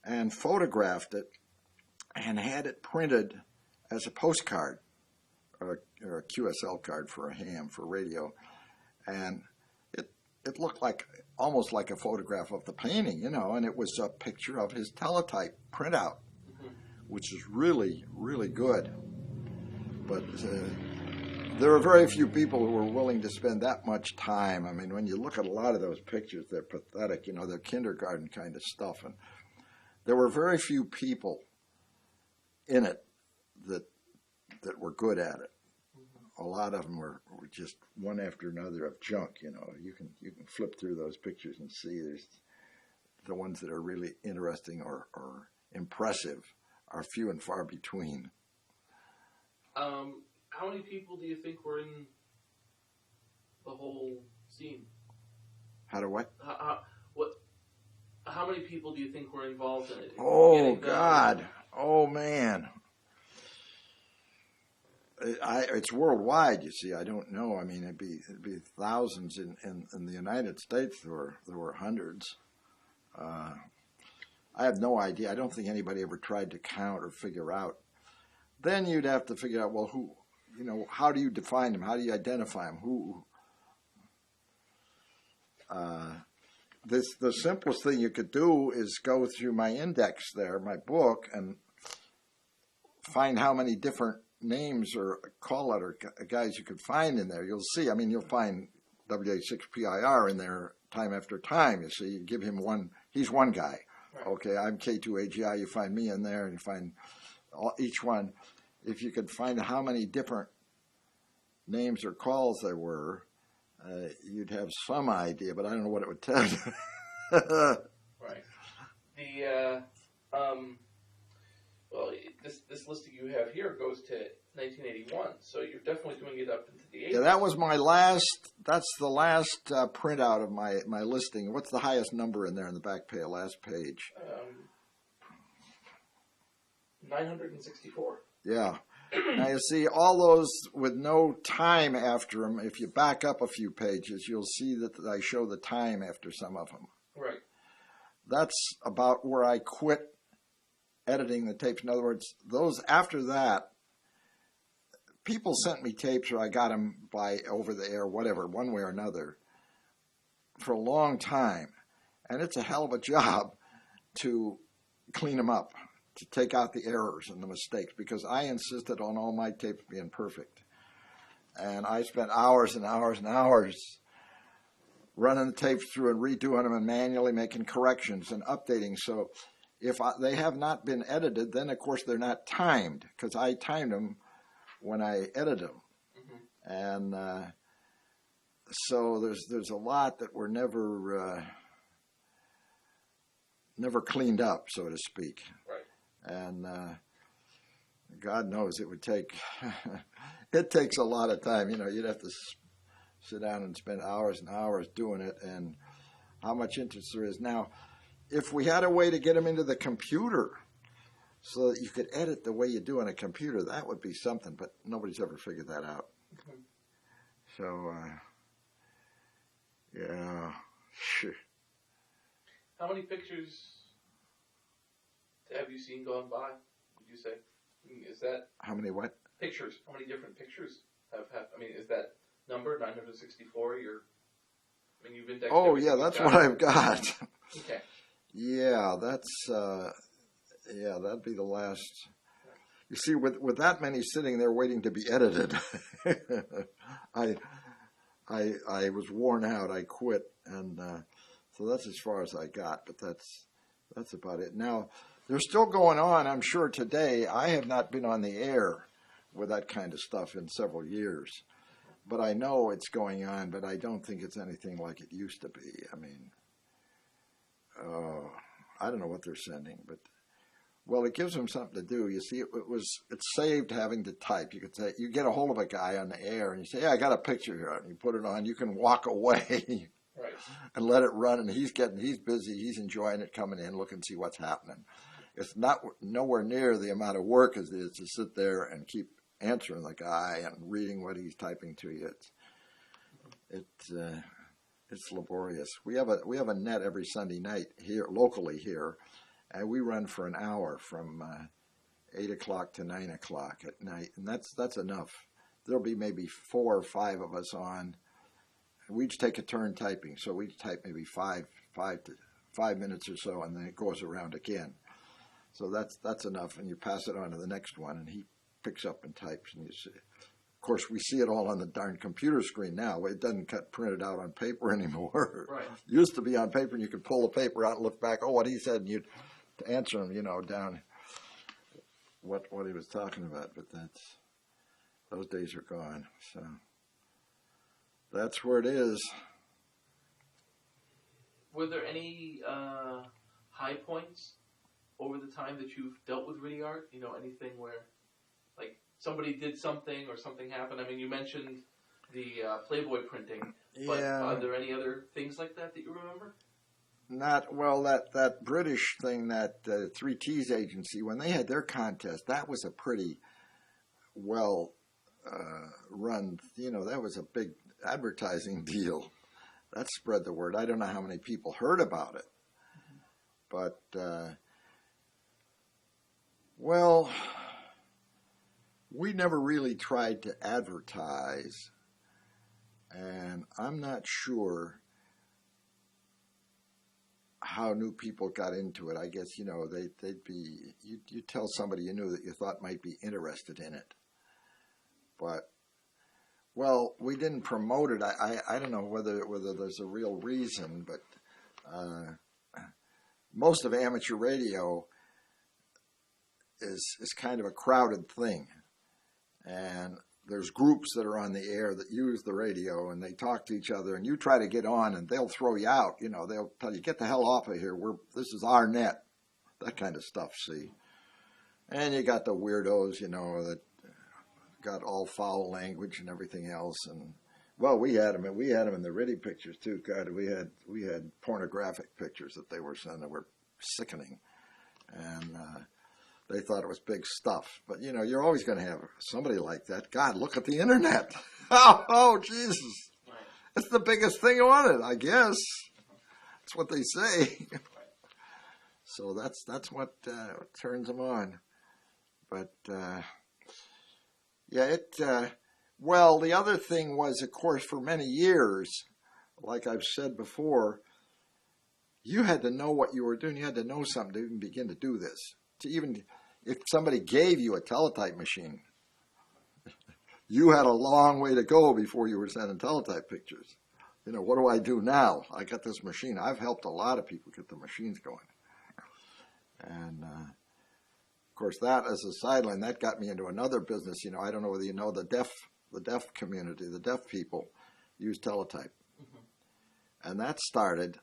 and photographed it and had it printed as a postcard or a QSL card for a ham for radio. And it looked almost like a photograph of the painting, and it was a picture of his teletype printout, which is really, really good. But there are very few people who are willing to spend that much time. I mean, when you look at a lot of those pictures, they're pathetic, they're kindergarten kind of stuff. And there were very few people in it that were good at it. A lot of them were just one after another of junk, You can flip through those pictures and see there's the ones that are really interesting or impressive are few and far between. How many people do you think were in the whole scene? How to what? How many people do you think were involved in it? Oh, God. Oh, man. It's worldwide, you see. I don't know. I mean, it'd be thousands in the United States. There were hundreds. I have no idea. I don't think anybody ever tried to count or figure out. Then you'd have to figure out, well, who, how do you define them? How do you identify them? Who? The simplest thing you could do is go through my index there, my book, and find how many different names or call letter guys you could find in there. You'll see. I mean, you'll find WA6PIR in there time after time. You see, you give him one. He's one guy. Right. Okay, I'm K2AGI. You find me in there, and you find each one. If you could find how many different names or calls there were, you'd have some idea, but I don't know what it would tell you. Right. Well, this listing you have here goes to 1981, so you're definitely doing it up into the 80s. Yeah, that was my last. That's the last printout of my listing. What's the highest number in there in the back page, last page? 964. Yeah. Now you see all those with no time after them. If you back up a few pages, you'll see that I show the time after some of them. Right. That's about where I quit editing the tapes. In other words, those after that, people sent me tapes or I got them by over the air, whatever, one way or another, for a long time. And it's a hell of a job to clean them up, to take out the errors and the mistakes, because I insisted on all my tapes being perfect. And I spent hours and hours and hours running the tapes through and redoing them and manually making corrections and updating. So if they have not been edited, then of course they're not timed, because I timed them when I edited them. Mm-hmm. And so there's a lot that were never cleaned up, so to speak. Right. And God knows it would take, it takes a lot of time. You know, you'd have to sit down and spend hours and hours doing it, and how much interest there is. Now, if we had a way to get them into the computer so that you could edit the way you do on a computer, that would be something, but nobody's ever figured that out. Mm-hmm. So, yeah. How many pictures have you seen gone by, would you say? Is that... How many what? Pictures. How many different pictures have I mean, is that number, 964, you've indexed... Oh, yeah, that's what I've got. Okay. Yeah, that's... yeah, that'd be the last... You see, with that many sitting there waiting to be edited, I was worn out. I quit, and so that's as far as I got. But that's about it. Now, they're still going on. I'm sure today. I have not been on the air with that kind of stuff in several years, but I know it's going on. But I don't think it's anything like it used to be. I mean, I don't know what they're sending, but. Well, it gives them something to do. You see, it saved having to type. You could say, you get a hold of a guy on the air and you say, yeah, I got a picture here. And you put it on, you can walk away right. and let it run. And he's busy. He's enjoying it, coming in, look and see what's happening. It's nowhere near the amount of work as it is to sit there and keep answering the guy and reading what he's typing to you. It's laborious. We have a net every Sunday night here, locally here. And we run for an hour from 8 o'clock to 9 o'clock at night, and that's enough. There'll be maybe 4 or 5 of us on. We each take a turn typing, so we type maybe 5 minutes or so, and then it goes around again. So that's enough, and you pass it on to the next one, and he picks up and types, and you see. Of course, we see it all on the darn computer screen now. It doesn't get printed out on paper anymore. Right. It used to be on paper, and you could pull the paper out and look back. Oh, what he said, and you'd to answer him, down what he was talking about, but those days are gone. So that's where it is. Were there any high points over the time that you've dealt with video art? Anything where, like, somebody did something or something happened? I mean, you mentioned the Playboy printing, but are there any other things like that you remember? Not well. That British thing, that 3T's agency, when they had their contest, that was a pretty well run. That was a big advertising deal. That spread the word. I don't know how many people heard about it, but well, we never really tried to advertise, and I'm not sure how new people got into it. I guess, they'd be, you tell somebody you knew that you thought might be interested in it. But, well, we didn't promote it. I don't know whether there's a real reason, but most of amateur radio is kind of a crowded thing. And there's groups that are on the air that use the radio, and they talk to each other, and you try to get on, and they'll throw you out. They'll tell you, get the hell off of here. This is our net. That kind of stuff, see. And you got the weirdos, that got all foul language and everything else. And, well, we had them in the Riddy pictures, too. God, we had pornographic pictures that they were sending that were sickening. And they thought it was big stuff. But, you're always going to have somebody like that. God, look at the Internet. Oh, Jesus. Right. It's the biggest thing on it, I guess. That's what they say. So that's what turns them on. But, well, the other thing was, of course, for many years, like I've said before, you had to know what you were doing. You had to know something to even begin to do this. To even if somebody gave you a teletype machine, you had a long way to go before you were sending teletype pictures. You know, what do I do now? I got this machine. I've helped a lot of people get the machines going. And, of course, that as a sideline, that got me into another business. You know, I don't know whether you know the deaf community, the deaf people use teletype. Mm-hmm. And that started,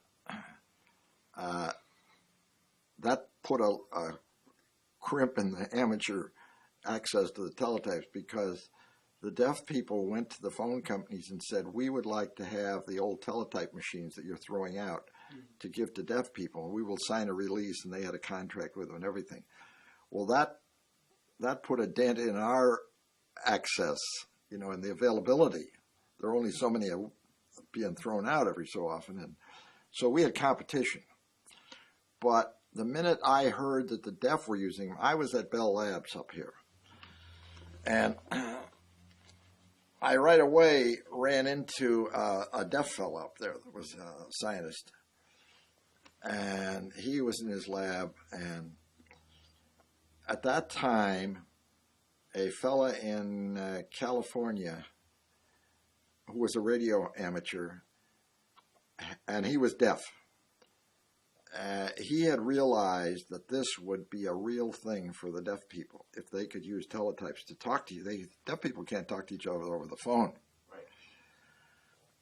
that put a crimp in the amateur access to the teletypes, because the deaf people went to the phone companies and said, we would like to have the old teletype machines that you're throwing out to give to deaf people. We will sign a release, and they had a contract with them and everything. Well, that put a dent in our access, you know, and the availability. There are only so many being thrown out every so often. And so we had competition. But the minute I heard that the deaf were using them, I was at Bell Labs up here. And I right away ran into a deaf fellow up there that was a scientist. And he was in his lab. And at that time, a fella in California who was a radio amateur, and he was deaf. He had realized that this would be a real thing for the deaf people if they could use teletypes to talk to you. Deaf people can't talk to each other over the phone.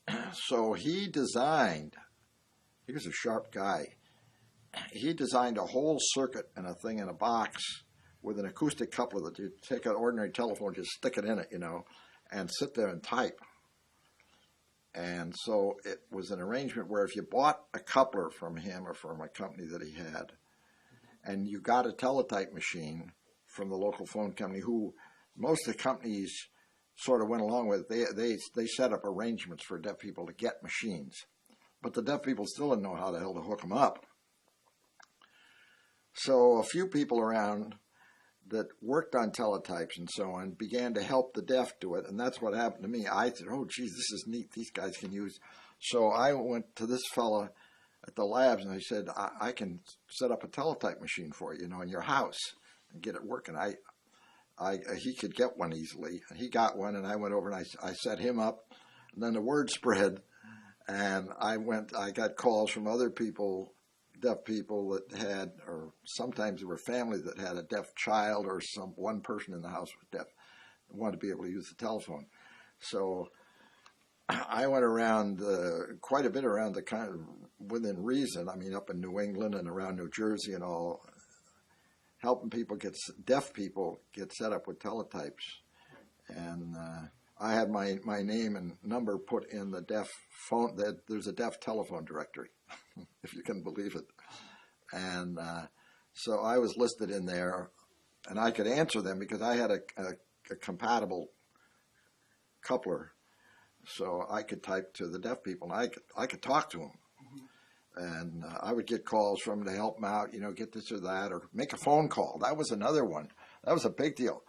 Right. So he was a sharp guy. He designed a whole circuit and a thing in a box with an acoustic coupler that you take an ordinary telephone, just stick it in it, you know, and sit there and type. And so it was an arrangement where if you bought a coupler from him or from a company that he had, and you got a teletype machine from the local phone company, who most of the companies sort of went along with, they set up arrangements for deaf people to get machines. But the deaf people still didn't know how the hell to hook them up. So a few people around that worked on teletypes and so on began to help the deaf do it, and that's what happened to me. I said, oh, geez, this is neat. These guys can use. So I went to this fella at the labs, and I said, I can set up a teletype machine for you, you know, in your house and get it working. He could get one easily. He got one, and I went over and I set him up, and then the word spread, and I got calls from other people, deaf people that had, or sometimes there were families that had a deaf child, or one person in the house was deaf and wanted to be able to use the telephone. So I went around quite a bit around the kind of within reason. I mean, up in New England and around New Jersey and all, helping deaf people get set up with teletypes. And I had my name and number put in the deaf phone. There's a deaf telephone directory, if you can believe it. And so I was listed in there, and I could answer them because I had a compatible coupler. So I could type to the deaf people, and I could talk to them. And I would get calls from them to help them out, you know, get this or that, or make a phone call. That was another one. That was a big deal.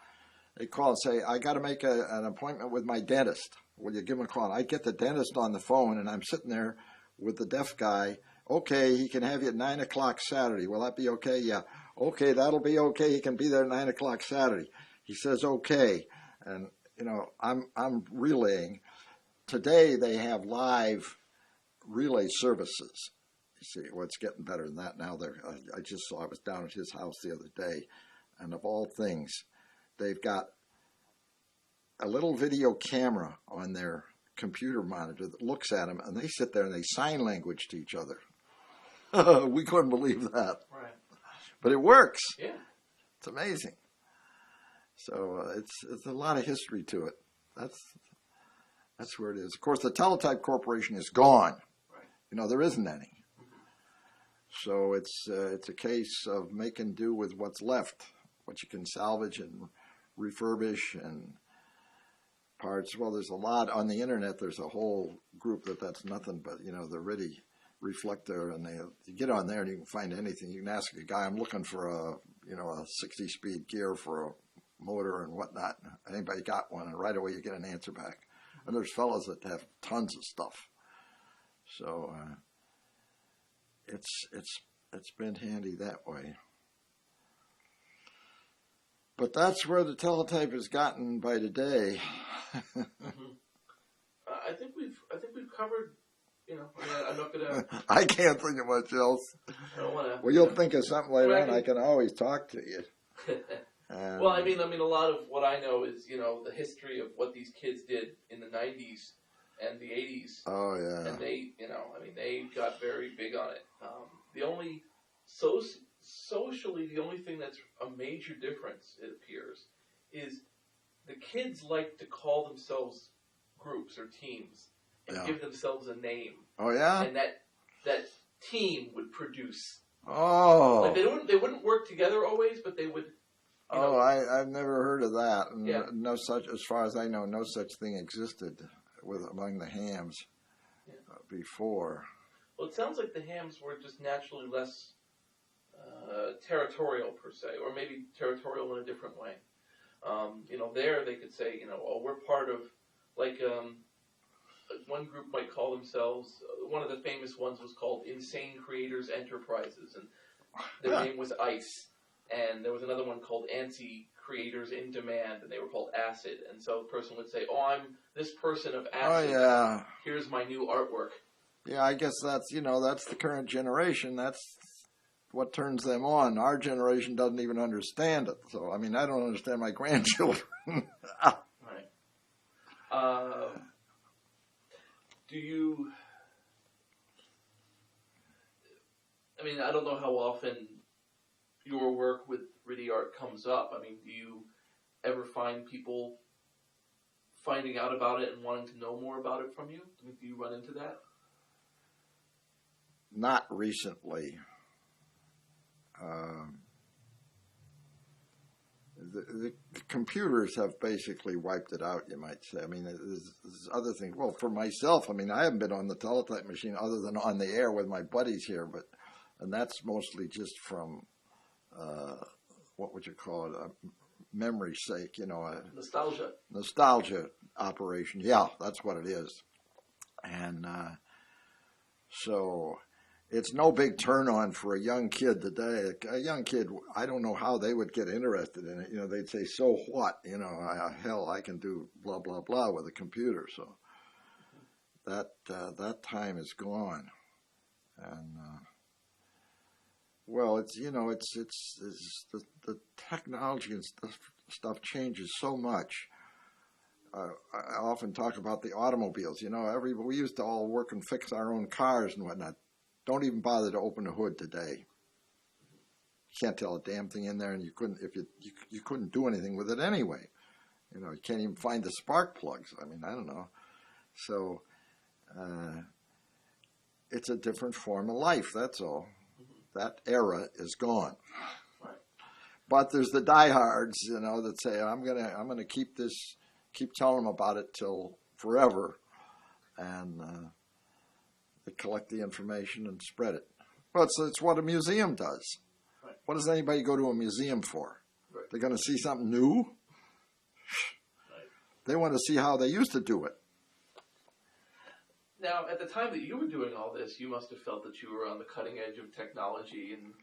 They call and say, I got to make an appointment with my dentist. Will you give him a call? And I get the dentist on the phone, and I'm sitting there with the deaf guy. Okay, he can have you at 9 o'clock Saturday. Will that be okay? Yeah. Okay, that'll be okay. He can be there at 9 o'clock Saturday. He says, okay. And, you know, I'm relaying. Today they have live relay services. You see, well, it's getting better than that now. I just saw, I was down at his house the other day, and of all things, they've got a little video camera on their computer monitor that looks at them, and they sit there and they sign language to each other. We couldn't believe that. Right. But it works. Yeah. It's amazing. So it's a lot of history to it. That's where it is. Of course, the Teletype Corporation is gone. Right. You know, there isn't any. So it's a case of making do with what's left, what you can salvage and refurbish and parts. Well, there's a lot on the internet. There's a whole group that's nothing but, you know, the RIDI reflector, and you get on there and you can find anything. You can ask a guy, I'm looking for a 60-speed gear for a motor and whatnot. Anybody got one? And right away you get an answer back. And there's fellows that have tons of stuff. So it's been handy that way. But that's where the teletype has gotten by today. Mm-hmm. I think we've covered. You know, I mean, I'm not gonna. I can't think of much else. I don't wanna. Well, you'll think of something later on. I I can always talk to you. Well, I mean, a lot of what I know is, the history of what these kids did in the '90s and the '80s. Oh yeah. And they, they got very big on it. The only socially, the only thing that's a major difference, it appears, is the kids like to call themselves groups or teams and give themselves a name. Oh yeah. And that team would produce. Oh. Like they wouldn't work together always, but they would. I've never heard of that. Yeah. No such, as far as I know, no such thing existed among the hams before. Well, it sounds like the hams were just naturally less territorial per se, or maybe territorial in a different way. There they could say, we're part of, like, one group might call themselves, one of the famous ones was called Insane Creators Enterprises, and their name was ICE. And there was another one called ANSI, Creators in Demand, and they were called Acid. And so a person would say, I'm this person of Acid. Oh, yeah. Here's my new artwork. Yeah, I guess that's the current generation. That's what turns them on. Our generation doesn't even understand it. So, I mean, I don't understand my grandchildren. Right. Do you... I mean, I don't know how often your work with Riddy Art comes up. I mean, do you ever find people finding out about it and wanting to know more about it from you? I mean, do you run into that? Not recently. The computers have basically wiped it out, you might say. I mean, there's other things. Well, for myself, I mean, I haven't been on the teletype machine other than on the air with my buddies here, and that's mostly just from, what would you call it, memory's sake, Nostalgia operation. Yeah, that's what it is. And so it's no big turn on for a young kid today. A young kid, I don't know how they would get interested in it. They'd say, so what? Hell, I can do blah, blah, blah with a computer. So that time is gone. And, well, it's the technology and stuff changes so much. I often talk about the automobiles. We used to all work and fix our own cars and whatnot. Don't even bother to open the hood today. You can't tell a damn thing in there, and you couldn't do anything with it anyway. You can't even find the spark plugs. I mean, I don't know. So it's a different form of life. That's all. That era is gone. Right. But there's the diehards, that say, I'm gonna keep telling them about it till forever, and they collect the information and spread it. Well, it's what a museum does. Right. What does anybody go to a museum for? Right. They're going to see something new? Right. They want to see how they used to do it. Now, at the time that you were doing all this, you must have felt that you were on the cutting edge of technology and,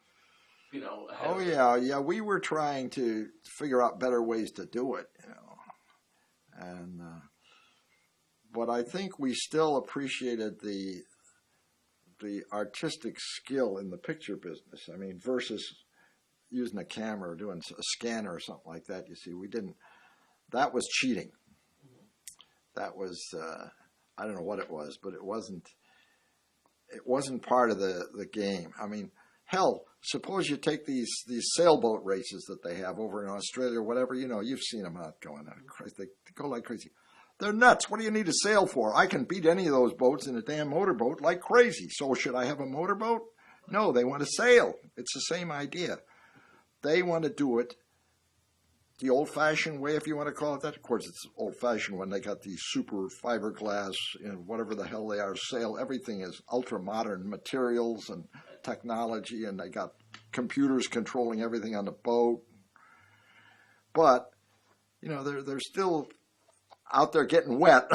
ahead of it. Yeah. We were trying to figure out better ways to do it, And, but I think we still appreciated the artistic skill in the picture business. I mean, versus using a camera or doing a scanner or something like that. You see, we didn't. That was cheating. That was I don't know what it was, but it wasn't part of the game. I mean, hell, suppose you take these sailboat races that they have over in Australia or whatever. You've seen them out going. They go like crazy. They're nuts. What do you need a sail for? I can beat any of those boats in a damn motorboat like crazy. So should I have a motorboat? No, they want to sail. It's the same idea. They want to do it the old-fashioned way, if you want to call it that. Of course, it's old-fashioned when they got these super fiberglass, whatever the hell they are, sail. Everything is ultra-modern materials and technology, and they got computers controlling everything on the boat. But, they're still out there getting wet.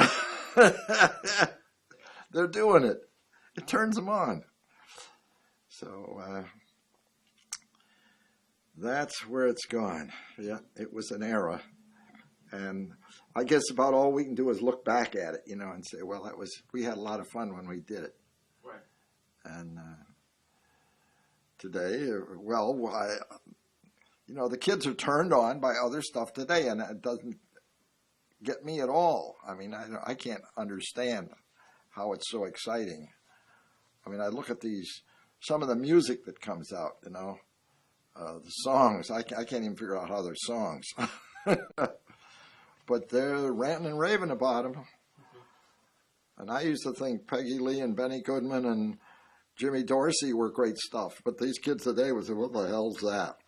They're doing it. It turns them on. So that's where it's gone. Yeah, it was an era. And I guess about all we can do is look back at it, you know, and say, well, we had a lot of fun when we did it. Right. And today, well, you know, the kids are turned on by other stuff today, and it doesn't get me at all. I mean, I can't understand how it's so exciting. I mean, I look at some of the music that comes out, you know, the songs. I can't even figure out how they're songs. But they're ranting and raving about them. Mm-hmm. And I used to think Peggy Lee and Benny Goodman and Jimmy Dorsey were great stuff. But these kids today would say, what the hell's that?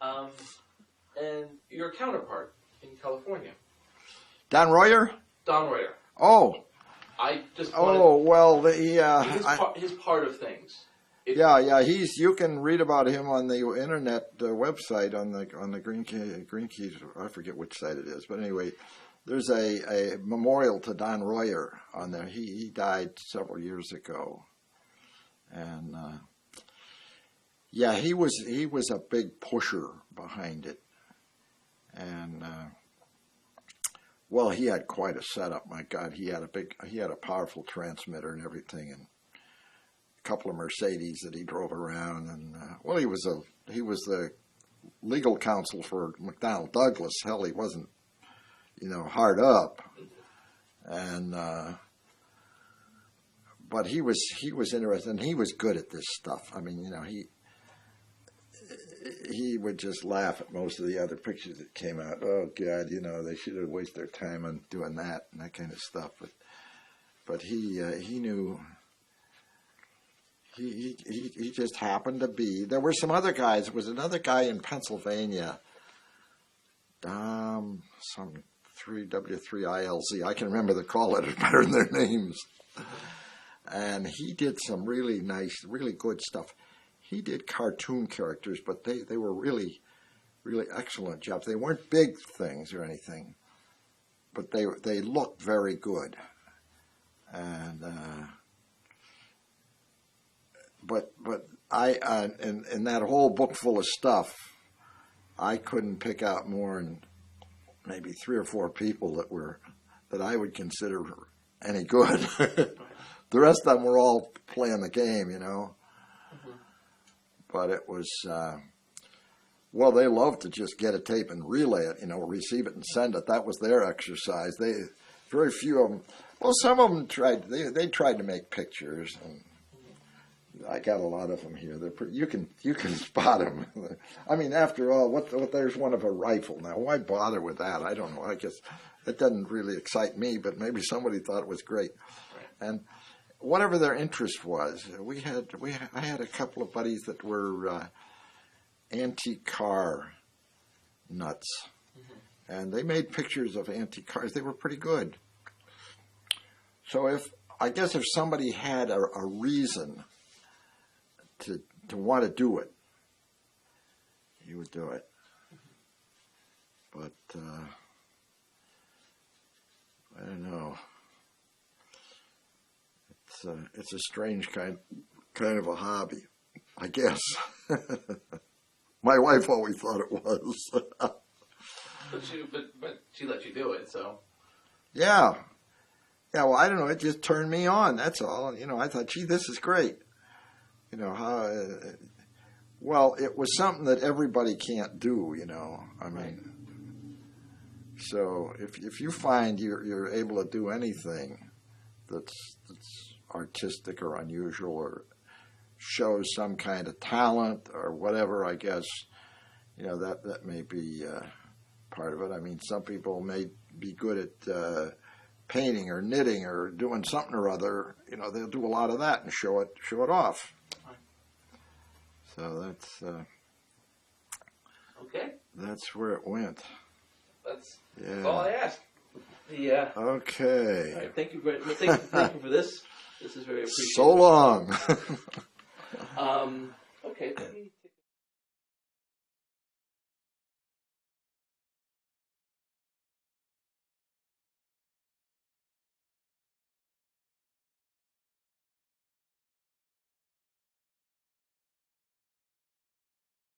And your counterpart in California. Don Royer? Don Royer. Oh. I just well, his part of things. Yeah. You can read about him on the internet website on the Green Keys. I forget which site it is, but anyway, there's a memorial to Don Royer on there. He died several years ago, and he was a big pusher behind it, and well, he had quite a setup. My God, he had a powerful transmitter and everything, and couple of Mercedes that he drove around, and well, he was the legal counsel for McDonnell Douglas. Hell, he wasn't, you know, hard up, and but he was interested, and he was good at this stuff. I mean, you know, he would just laugh at most of the other pictures that came out. Oh God, you know, they should have wasted their time on doing that and that kind of stuff. But he knew. He just happened to be. There were some other guys. There was another guy in Pennsylvania, some 3W3ILZ. I can remember the call letters better than their names. And he did some really nice, really good stuff. He did cartoon characters, but they were really, really excellent jobs. They weren't big things or anything, but they looked very good. And But I in that whole book full of stuff, I couldn't pick out more than maybe 3 or 4 people that I would consider any good. The rest of them were all playing the game, you know. Mm-hmm. But it was well, they loved to just get a tape and relay it, you know, receive it and send it. That was their exercise. Very few of them. Well, some of them tried. They tried to make pictures and. I got a lot of them here. They're pretty, you can spot them. I mean, after all, what there's one of a rifle. Now, why bother with that? I don't know. I guess it doesn't really excite me, but maybe somebody thought it was great. Right. And whatever their interest was, I had a couple of buddies that were antique car nuts, mm-hmm. and they made pictures of antique cars. They were pretty good. So I guess if somebody had a reason to want to do it, he would do it. But I don't know. It's a strange kind of a hobby, I guess. My wife always thought it was. But she let you do it, so. Yeah. Yeah, well, I don't know. It just turned me on. That's all. You know, I thought, gee, this is great. You know, well, it was something that everybody can't do, you know. I mean, so if you find you're able to do anything that's artistic or unusual or shows some kind of talent or whatever, I guess, you know, that may be part of it. I mean, some people may be good at painting or knitting or doing something or other. You know, they'll do a lot of that and show it off. So that's okay. That's where it went. That's all I asked. Yeah. Okay. All right, thank you for this. This is very appreciated. So long. Okay.